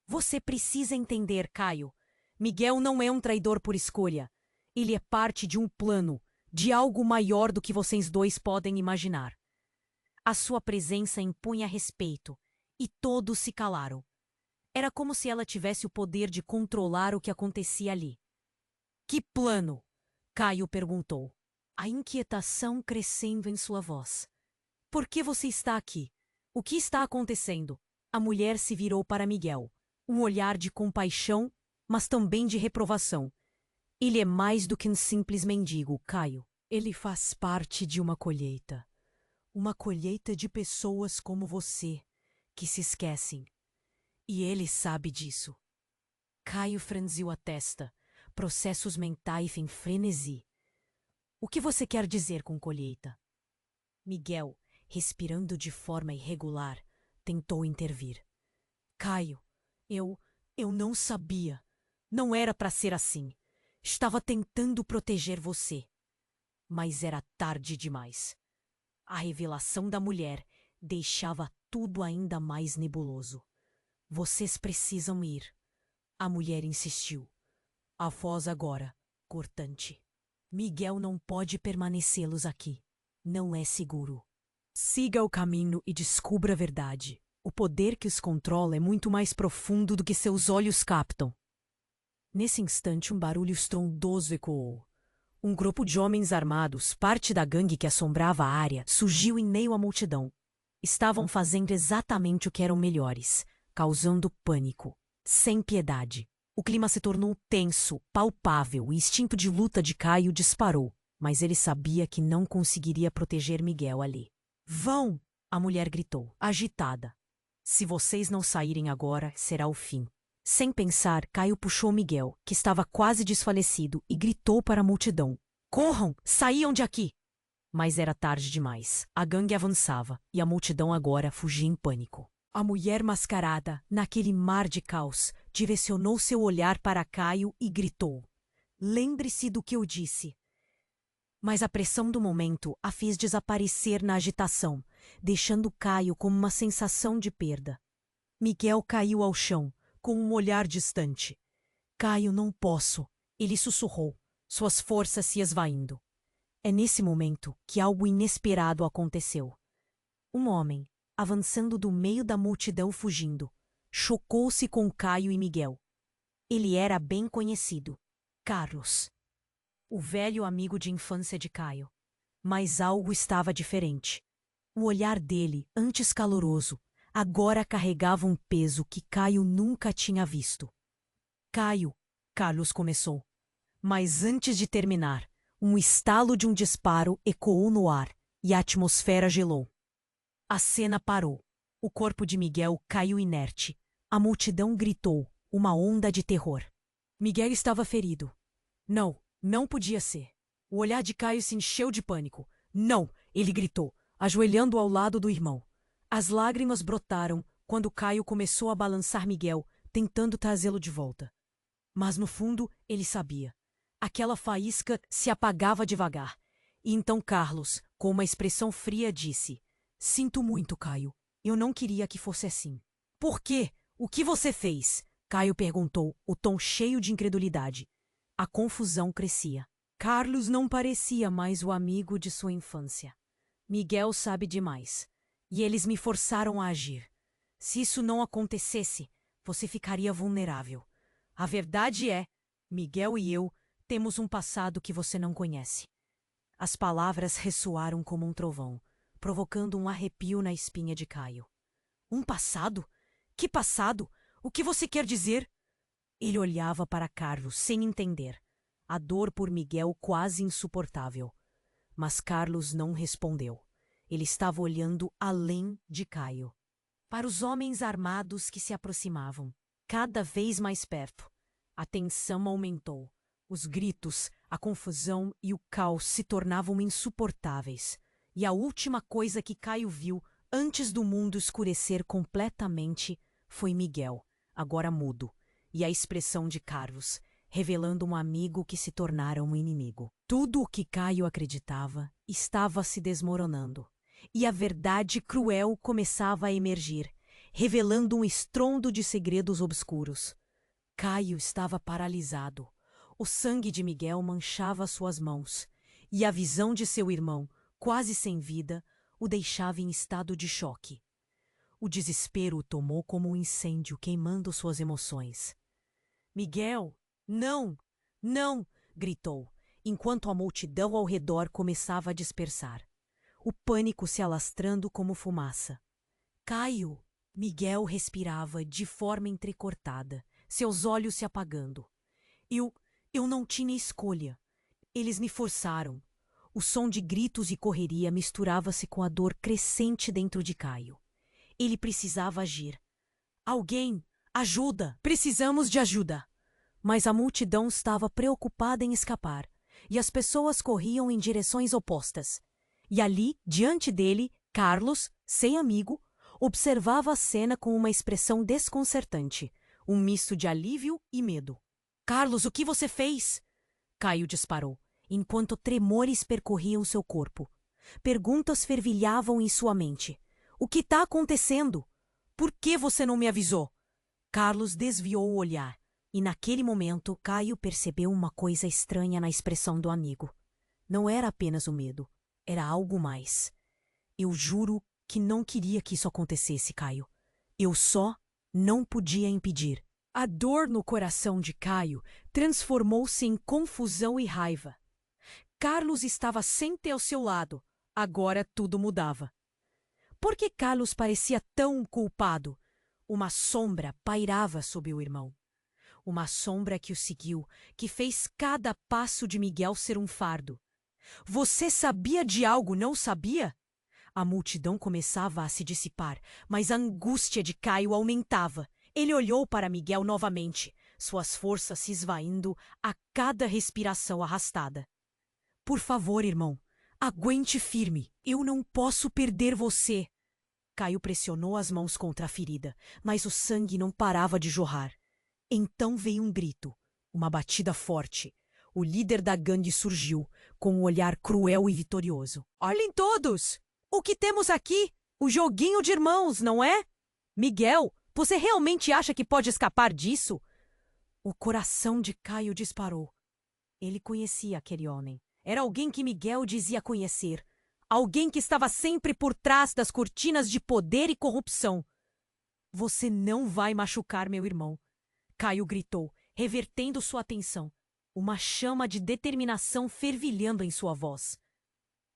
Você precisa entender, Caio. Miguel não é um traidor por escolha. Ele é parte de um plano, de algo maior do que vocês dois podem imaginar. A sua presença impunha respeito, e todos se calaram. Era como se ela tivesse o poder de controlar o que acontecia ali. Que plano? Caio perguntou, a inquietação crescendo em sua voz. Por que você está aqui? O que está acontecendo? A mulher se virou para Miguel. Um olhar de compaixão, mas também de reprovação. Ele é mais do que um simples mendigo, Caio. Ele faz parte de uma colheita. Uma colheita de pessoas como você, que se esquecem. E ele sabe disso. Caio franziu a testa, processos mentais em frenesi. O que você quer dizer com colheita? Miguel, respirando de forma irregular, tentou intervir. Caio, eu não sabia. Não era para ser assim. Estava tentando proteger você. Mas era tarde demais. A revelação da mulher deixava tudo ainda mais nebuloso. Vocês precisam ir. A mulher insistiu. A voz agora, cortante. Miguel não pode permanecê-los aqui. Não é seguro. Siga o caminho e descubra a verdade. O poder que os controla é muito mais profundo do que seus olhos captam. Nesse instante, um barulho estrondoso ecoou. Um grupo de homens armados, parte da gangue que assombrava a área, surgiu em meio à multidão. Estavam fazendo exatamente o que eram melhores, causando pânico, sem piedade. O clima se tornou tenso, palpável, o instinto de luta de Caio disparou, mas ele sabia que não conseguiria proteger Miguel ali. Vão! A mulher gritou, agitada. Se vocês não saírem agora, será o fim. Sem pensar, Caio puxou Miguel, que estava quase desfalecido, e gritou para a multidão. Corram! Saiam de aqui! Mas era tarde demais. A gangue avançava, e a multidão agora fugia em pânico. A mulher mascarada, naquele mar de caos, direcionou seu olhar para Caio e gritou. Lembre-se do que eu disse. Mas a pressão do momento a fez desaparecer na agitação, deixando Caio com uma sensação de perda. Miguel caiu ao chão, com um olhar distante. Caio, não posso, ele sussurrou, suas forças se esvaindo. É nesse momento que algo inesperado aconteceu. Um homem, avançando do meio da multidão fugindo, chocou-se com Caio e Miguel. Ele era bem conhecido, Carlos, o velho amigo de infância de Caio. Mas algo estava diferente. O olhar dele, antes caloroso, agora carregava um peso que Caio nunca tinha visto. Caio, Carlos começou. Mas antes de terminar, um estalo de um disparo ecoou no ar e a atmosfera gelou. A cena parou. O corpo de Miguel caiu inerte. A multidão gritou, uma onda de terror. Miguel estava ferido. Não podia ser. O olhar de Caio se encheu de pânico. Não, ele gritou, ajoelhando ao lado do irmão. As lágrimas brotaram quando Caio começou a balançar Miguel, tentando trazê-lo de volta. Mas no fundo, ele sabia. Aquela faísca se apagava devagar. E então Carlos, com uma expressão fria, disse: Sinto muito, Caio. Eu não queria que fosse assim. Por quê? O que você fez? Caio perguntou, o tom cheio de incredulidade. A confusão crescia. Carlos não parecia mais o amigo de sua infância. Miguel sabe demais. E eles me forçaram a agir. Se isso não acontecesse, você ficaria vulnerável. A verdade é, Miguel e eu temos um passado que você não conhece. As palavras ressoaram como um trovão, provocando um arrepio na espinha de Caio. Um passado? Que passado? O que você quer dizer? Ele olhava para Carlos sem entender. A dor por Miguel quase insuportável. Mas Carlos não respondeu. Ele estava olhando além de Caio. Para os homens armados que se aproximavam, cada vez mais perto. A tensão aumentou. Os gritos, a confusão e o caos se tornavam insuportáveis. E a última coisa que Caio viu antes do mundo escurecer completamente foi Miguel, agora mudo, e a expressão de Carlos, revelando um amigo que se tornara um inimigo. Tudo o que Caio acreditava estava se desmoronando, e a verdade cruel começava a emergir, revelando um estrondo de segredos obscuros. Caio estava paralisado. O sangue de Miguel manchava suas mãos, e a visão de seu irmão, quase sem vida, o deixava em estado de choque. O desespero o tomou como um incêndio queimando suas emoções. Miguel, não, não, gritou, enquanto a multidão ao redor começava a dispersar. O pânico se alastrando como fumaça. Caio! Miguel respirava de forma entrecortada, seus olhos se apagando. Eu não tinha escolha. Eles me forçaram. O som de gritos e correria misturava-se com a dor crescente dentro de Caio. Ele precisava agir. Alguém! Ajuda! Precisamos de ajuda! Mas a multidão estava preocupada em escapar, e as pessoas corriam em direções opostas. E ali, diante dele, Carlos, sem amigo, observava a cena com uma expressão desconcertante, um misto de alívio e medo. Carlos, o que você fez? Caio disparou, enquanto tremores percorriam seu corpo. Perguntas fervilhavam em sua mente. O que está acontecendo? Por que você não me avisou? Carlos desviou o olhar, e naquele momento Caio percebeu uma coisa estranha na expressão do amigo. Não era apenas o medo, era algo mais. Eu juro que não queria que isso acontecesse, Caio. Eu só não podia impedir. A dor no coração de Caio transformou-se em confusão e raiva. Carlos estava sempre ao seu lado. Agora tudo mudava. Por que Carlos parecia tão culpado? Uma sombra pairava sob o irmão. Uma sombra que o seguiu, que fez cada passo de Miguel ser um fardo. Você sabia de algo, não sabia? A multidão começava a se dissipar, mas a angústia de Caio aumentava. Ele olhou para Miguel novamente, suas forças se esvaindo a cada respiração arrastada. Por favor, irmão, aguente firme. Eu não posso perder você. Caio pressionou as mãos contra a ferida, mas o sangue não parava de jorrar. Então veio um grito, uma batida forte. O líder da gangue surgiu, com um olhar cruel e vitorioso. Olhem todos! O que temos aqui? O joguinho de irmãos, não é? Miguel, você realmente acha que pode escapar disso? O coração de Caio disparou. Ele conhecia aquele homem. Era alguém que Miguel dizia conhecer. Alguém que estava sempre por trás das cortinas de poder e corrupção. Você não vai machucar meu irmão. Caio gritou, revertendo sua atenção. Uma chama de determinação fervilhando em sua voz.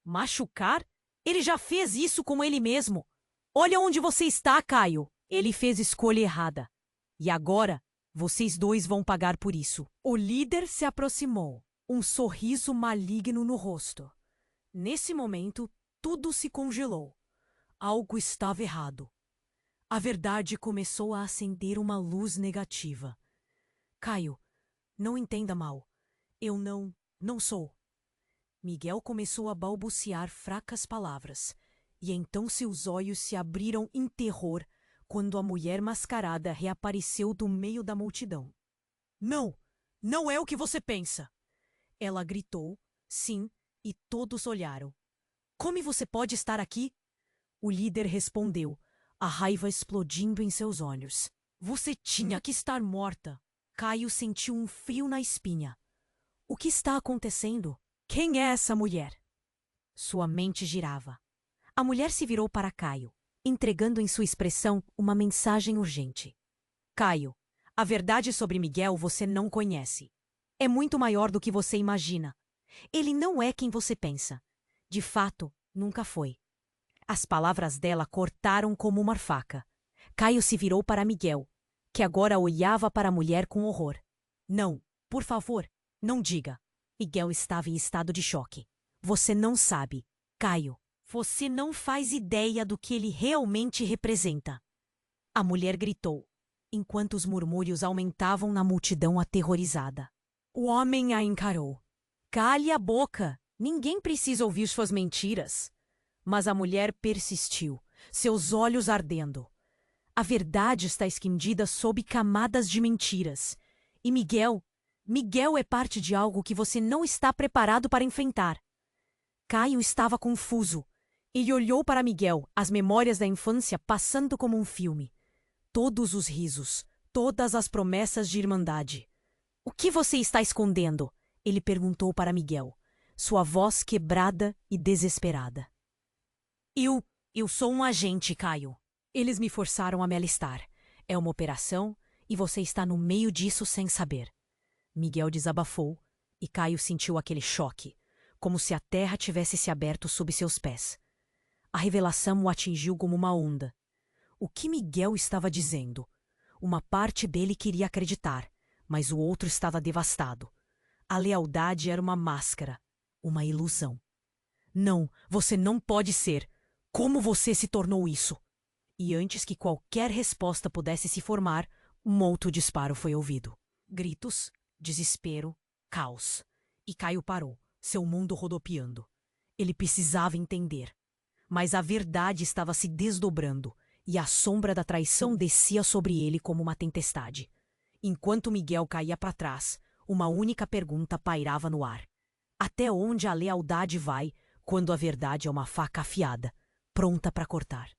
Machucar? Ele já fez isso com ele mesmo. Olha onde você está, Caio. Ele fez escolha errada. E agora, vocês dois vão pagar por isso. O líder se aproximou, um sorriso maligno no rosto. Nesse momento, tudo se congelou. Algo estava errado. A verdade começou a acender uma luz negativa. Caio, não entenda mal. Eu não sou. Miguel começou a balbuciar fracas palavras, e então seus olhos se abriram em terror quando a mulher mascarada reapareceu do meio da multidão. Não! Não é o que você pensa! Ela gritou, sim, e todos olharam. Como você pode estar aqui? O líder respondeu, a raiva explodindo em seus olhos. Você tinha que estar morta. Caio sentiu um frio na espinha. O que está acontecendo? Quem é essa mulher? Sua mente girava. A mulher se virou para Caio, entregando em sua expressão uma mensagem urgente. Caio, a verdade sobre Miguel você não conhece. É muito maior do que você imagina. Ele não é quem você pensa. De fato, nunca foi. As palavras dela cortaram como uma faca. Caio se virou para Miguel, que agora olhava para a mulher com horror. Não, por favor, não diga. Miguel estava em estado de choque. Você não sabe. Caio, você não faz ideia do que ele realmente representa. A mulher gritou, enquanto os murmúrios aumentavam na multidão aterrorizada. O homem a encarou. Cale a boca! Ninguém precisa ouvir suas mentiras. Mas a mulher persistiu, seus olhos ardendo. A verdade está escondida sob camadas de mentiras. E Miguel é parte de algo que você não está preparado para enfrentar. Caio estava confuso. Ele olhou para Miguel, as memórias da infância passando como um filme. Todos os risos, todas as promessas de irmandade. O que você está escondendo? Ele perguntou para Miguel, sua voz quebrada e desesperada. Eu sou um agente, Caio. Eles me forçaram a me alistar. É uma operação e você está no meio disso sem saber. Miguel desabafou e Caio sentiu aquele choque, como se a terra tivesse se aberto sob seus pés. A revelação o atingiu como uma onda. O que Miguel estava dizendo? Uma parte dele queria acreditar, mas o outro estava devastado. A lealdade era uma máscara, uma ilusão. Não, você não pode ser. Como você se tornou isso? E antes que qualquer resposta pudesse se formar, um outro disparo foi ouvido. Gritos, desespero, caos. E Caio parou, seu mundo rodopiando. Ele precisava entender. Mas a verdade estava se desdobrando, e a sombra da traição descia sobre ele como uma tempestade. Enquanto Miguel caía para trás, uma única pergunta pairava no ar. Até onde a lealdade vai quando a verdade é uma faca afiada, pronta para cortar?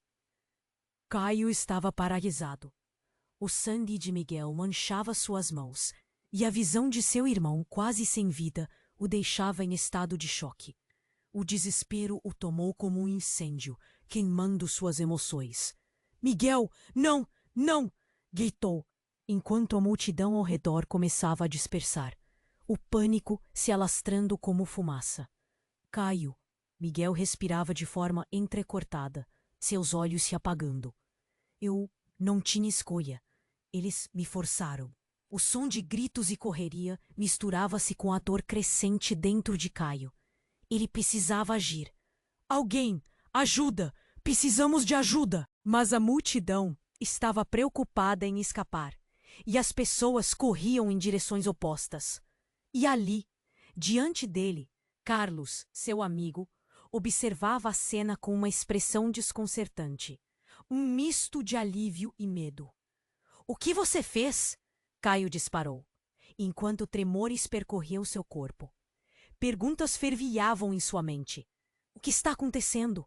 Caio estava paralisado. O sangue de Miguel manchava suas mãos, e a visão de seu irmão, quase sem vida, o deixava em estado de choque. O desespero o tomou como um incêndio, queimando suas emoções. Miguel, não, não! Gritou, enquanto a multidão ao redor começava a dispersar, o pânico se alastrando como fumaça. Caio. Miguel respirava de forma entrecortada, seus olhos se apagando. Eu não tinha escolha. Eles me forçaram. O som de gritos e correria misturava-se com a dor crescente dentro de Caio. Ele precisava agir. Alguém! Ajuda! Precisamos de ajuda! Mas a multidão estava preocupada em escapar, e as pessoas corriam em direções opostas. E ali, diante dele, Carlos, seu amigo, observava a cena com uma expressão desconcertante, um misto de alívio e medo. O que você fez? Caio disparou, enquanto tremores percorriam seu corpo. Perguntas fervilhavam em sua mente. O que está acontecendo?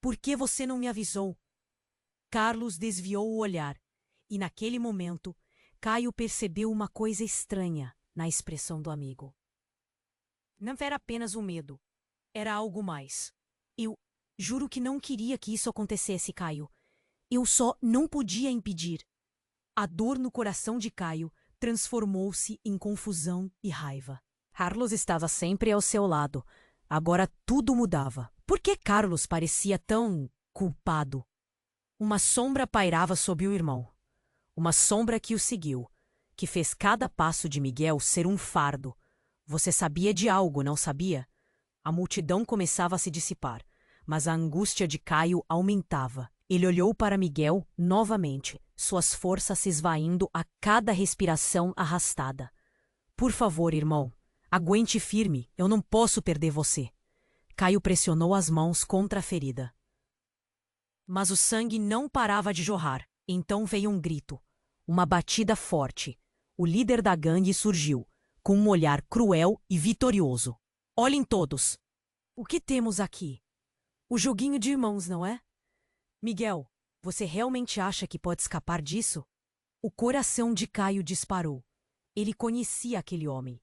Por que você não me avisou? Carlos desviou o olhar, e naquele momento, Caio percebeu uma coisa estranha na expressão do amigo. Não era apenas o medo. Era algo mais. Eu juro que não queria que isso acontecesse, Caio. Eu só não podia impedir. A dor no coração de Caio transformou-se em confusão e raiva. Carlos estava sempre ao seu lado. Agora tudo mudava. Por que Carlos parecia tão culpado? Uma sombra pairava sob o irmão. Uma sombra que o seguiu, que fez cada passo de Miguel ser um fardo. Você sabia de algo, não sabia? A multidão começava a se dissipar, mas a angústia de Caio aumentava. Ele olhou para Miguel novamente, suas forças se esvaindo a cada respiração arrastada. Por favor, irmão, aguente firme, eu não posso perder você. Caio pressionou as mãos contra a ferida. Mas o sangue não parava de jorrar. Então veio um grito, uma batida forte. O líder da gangue surgiu, com um olhar cruel e vitorioso. Olhem todos. O que temos aqui? O joguinho de irmãos, não é? Miguel, você realmente acha que pode escapar disso? O coração de Caio disparou. Ele conhecia aquele homem.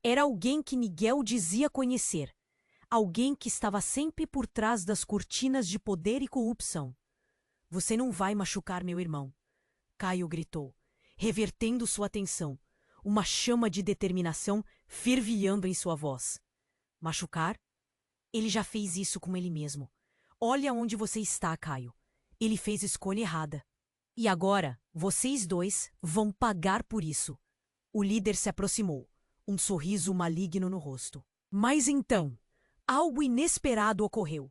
Era alguém que Miguel dizia conhecer. Alguém que estava sempre por trás das cortinas de poder e corrupção. Você não vai machucar meu irmão, Caio gritou, revertendo sua atenção, uma chama de determinação fervilhando em sua voz. Machucar? Ele já fez isso com ele mesmo. Olha onde você está, Caio. Ele fez escolha errada. E agora, vocês dois vão pagar por isso. O líder se aproximou, um sorriso maligno no rosto. Mas então, algo inesperado ocorreu.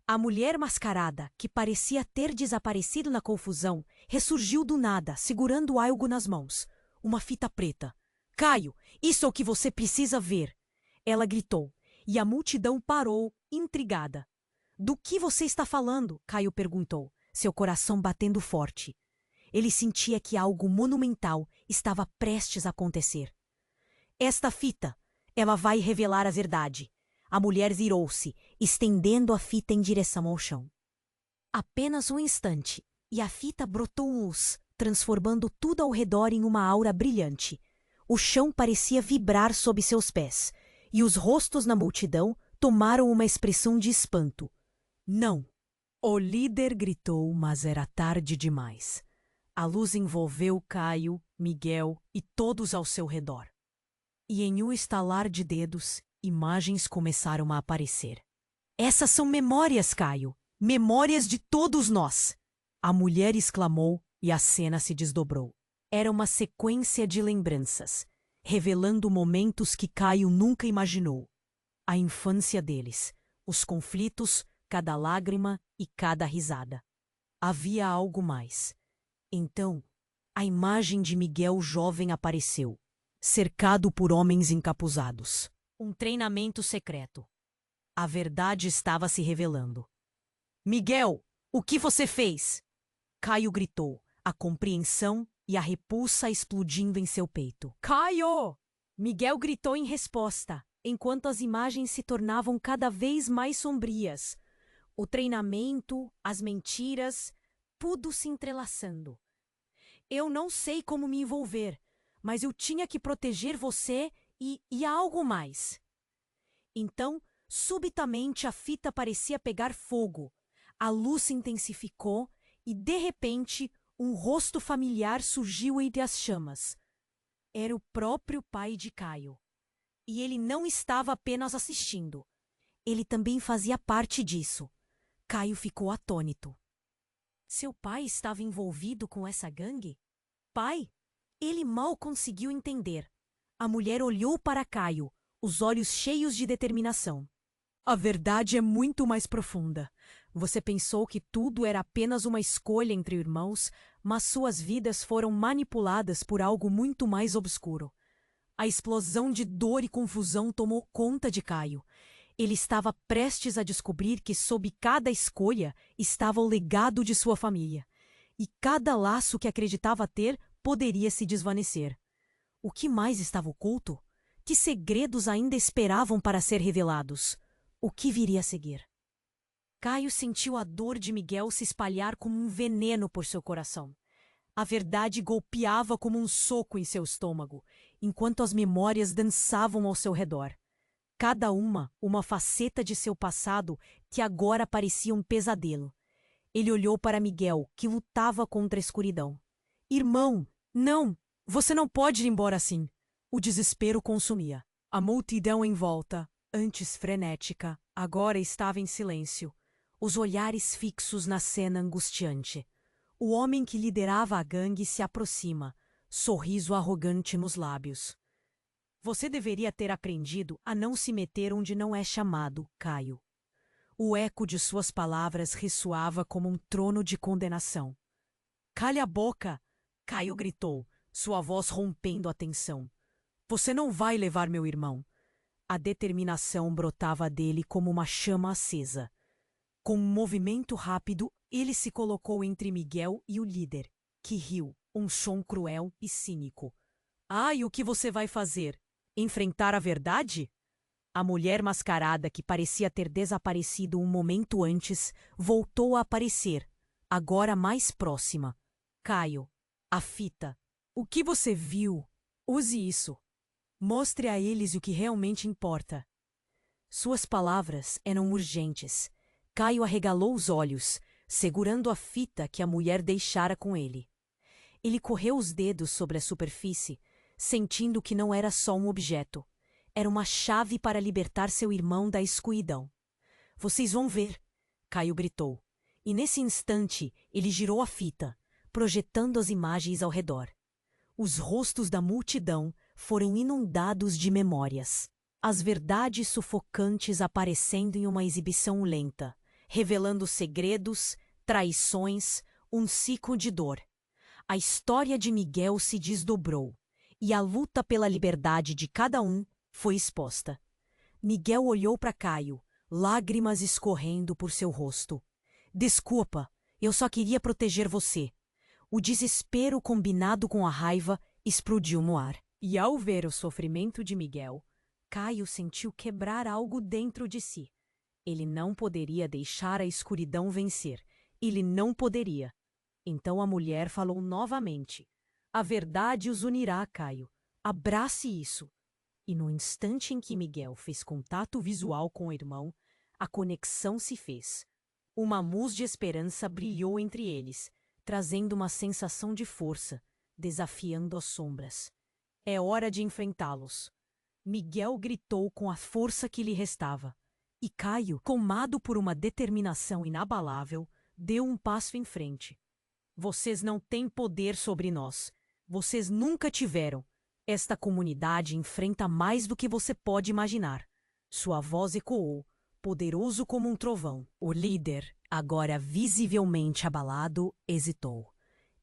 A mulher mascarada, que parecia ter desaparecido na confusão, ressurgiu do nada, segurando algo nas mãos. Uma fita preta. Caio, isso é o que você precisa ver! Ela gritou, e a multidão parou, intrigada. Do que você está falando? Caio perguntou, seu coração batendo forte. Ele sentia que algo monumental estava prestes a acontecer. Esta fita, ela vai revelar a verdade. A mulher virou-se, estendendo a fita em direção ao chão. Apenas um instante, e a fita brotou luz, transformando tudo ao redor em uma aura brilhante. O chão parecia vibrar sob seus pés, e os rostos na multidão tomaram uma expressão de espanto. Não! O líder gritou, mas era tarde demais. A luz envolveu Caio, Miguel e todos ao seu redor. E em um estalar de dedos, imagens começaram a aparecer. Essas são memórias, Caio. Memórias de todos nós. A mulher exclamou e a cena se desdobrou. Era uma sequência de lembranças, revelando momentos que Caio nunca imaginou. A infância deles, os conflitos, cada lágrima e cada risada. Havia algo mais. Então, a imagem de Miguel jovem apareceu, cercado por homens encapuzados. Um treinamento secreto. A verdade estava se revelando. Miguel, o que você fez? Caio gritou, a compreensão e a repulsa explodindo em seu peito. Caio! Miguel gritou em resposta, enquanto as imagens se tornavam cada vez mais sombrias. O treinamento, as mentiras, tudo se entrelaçando. Eu não sei como me envolver, mas eu tinha que proteger você e há algo mais. Então, subitamente a fita parecia pegar fogo. A luz se intensificou e, de repente, um rosto familiar surgiu entre as chamas. Era o próprio pai de Caio. E ele não estava apenas assistindo. Ele também fazia parte disso. Caio ficou atônito. Seu pai estava envolvido com essa gangue? Pai? Ele mal conseguiu entender. A mulher olhou para Caio, os olhos cheios de determinação. A verdade é muito mais profunda. Você pensou que tudo era apenas uma escolha entre irmãos, mas suas vidas foram manipuladas por algo muito mais obscuro. A explosão de dor e confusão tomou conta de Caio. Ele estava prestes a descobrir que sob cada escolha estava o legado de sua família. E cada laço que acreditava ter poderia se desvanecer. O que mais estava oculto? Que segredos ainda esperavam para ser revelados? O que viria a seguir? Caio sentiu a dor de Miguel se espalhar como um veneno por seu coração. A verdade golpeava como um soco em seu estômago, enquanto as memórias dançavam ao seu redor. Cada uma faceta de seu passado que agora parecia um pesadelo. Ele olhou para Miguel, que lutava contra a escuridão. Irmão, não! Você não pode ir embora assim. O desespero consumia. A multidão em volta, antes frenética, agora estava em silêncio, os olhares fixos na cena angustiante. O homem que liderava a gangue se aproxima, sorriso arrogante nos lábios. Você deveria ter aprendido a não se meter onde não é chamado, Caio. O eco de suas palavras ressoava como um trono de condenação. Cale a boca! Caio gritou, sua voz rompendo a tensão. Você não vai levar meu irmão. A determinação brotava dele como uma chama acesa. Com um movimento rápido, ele se colocou entre Miguel e o líder, que riu, um som cruel e cínico. E o que você vai fazer? Enfrentar a verdade? A mulher mascarada, que parecia ter desaparecido um momento antes, voltou a aparecer, agora mais próxima. Caio, a fita. O que você viu? Use isso. Mostre a eles o que realmente importa. Suas palavras eram urgentes. Caio arregalou os olhos, segurando a fita que a mulher deixara com ele. Ele correu os dedos sobre a superfície, sentindo que não era só um objeto. Era uma chave para libertar seu irmão da escuridão. Vocês vão ver, Caio gritou. E nesse instante ele girou a fita, projetando as imagens ao redor. Os rostos da multidão foram inundados de memórias. As verdades sufocantes aparecendo em uma exibição lenta, revelando segredos, traições, um ciclo de dor. A história de Miguel se desdobrou, e a luta pela liberdade de cada um foi exposta. Miguel olhou para Caio, lágrimas escorrendo por seu rosto. Desculpa, eu só queria proteger você. O desespero combinado com a raiva explodiu no ar. E ao ver o sofrimento de Miguel, Caio sentiu quebrar algo dentro de si. Ele não poderia deixar a escuridão vencer. Ele não poderia. Então a mulher falou novamente. A verdade os unirá, Caio. Abrace isso. E no instante em que Miguel fez contato visual com o irmão, a conexão se fez. Uma luz de esperança brilhou entre eles, trazendo uma sensação de força, desafiando as sombras. É hora de enfrentá-los. Miguel gritou com a força que lhe restava. E Caio, tomado por uma determinação inabalável, deu um passo em frente. Vocês não têm poder sobre nós. Vocês nunca tiveram. Esta comunidade enfrenta mais do que você pode imaginar. Sua voz ecoou, poderoso como um trovão. O líder, agora visivelmente abalado, hesitou.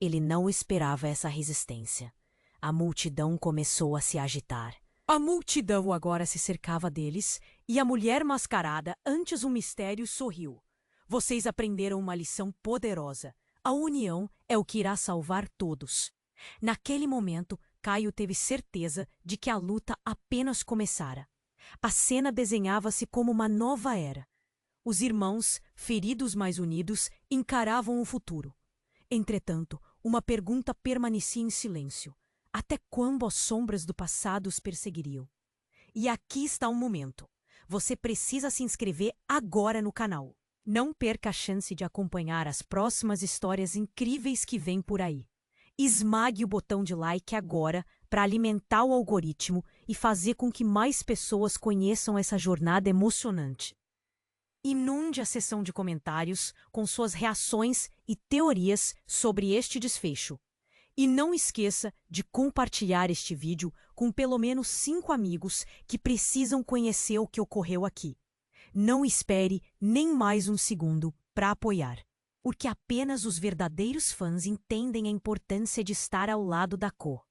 Ele não esperava essa resistência. A multidão começou a se agitar. A multidão agora se cercava deles, e a mulher mascarada, antes um mistério, sorriu. Vocês aprenderam uma lição poderosa. A união é o que irá salvar todos. Naquele momento, Caio teve certeza de que a luta apenas começara. A cena desenhava-se como uma nova era. Os irmãos, feridos mas unidos, encaravam o futuro. Entretanto, uma pergunta permanecia em silêncio. Até quando as sombras do passado os perseguiriam? E aqui está um momento. Você precisa se inscrever agora no canal. Não perca a chance de acompanhar as próximas histórias incríveis que vêm por aí. Esmague o botão de like agora para alimentar o algoritmo e fazer com que mais pessoas conheçam essa jornada emocionante. Inunde a seção de comentários com suas reações e teorias sobre este desfecho. E não esqueça de compartilhar este vídeo com pelo menos 5 amigos que precisam conhecer o que ocorreu aqui. Não espere nem mais um segundo para apoiar, porque apenas os verdadeiros fãs entendem a importância de estar ao lado da cor.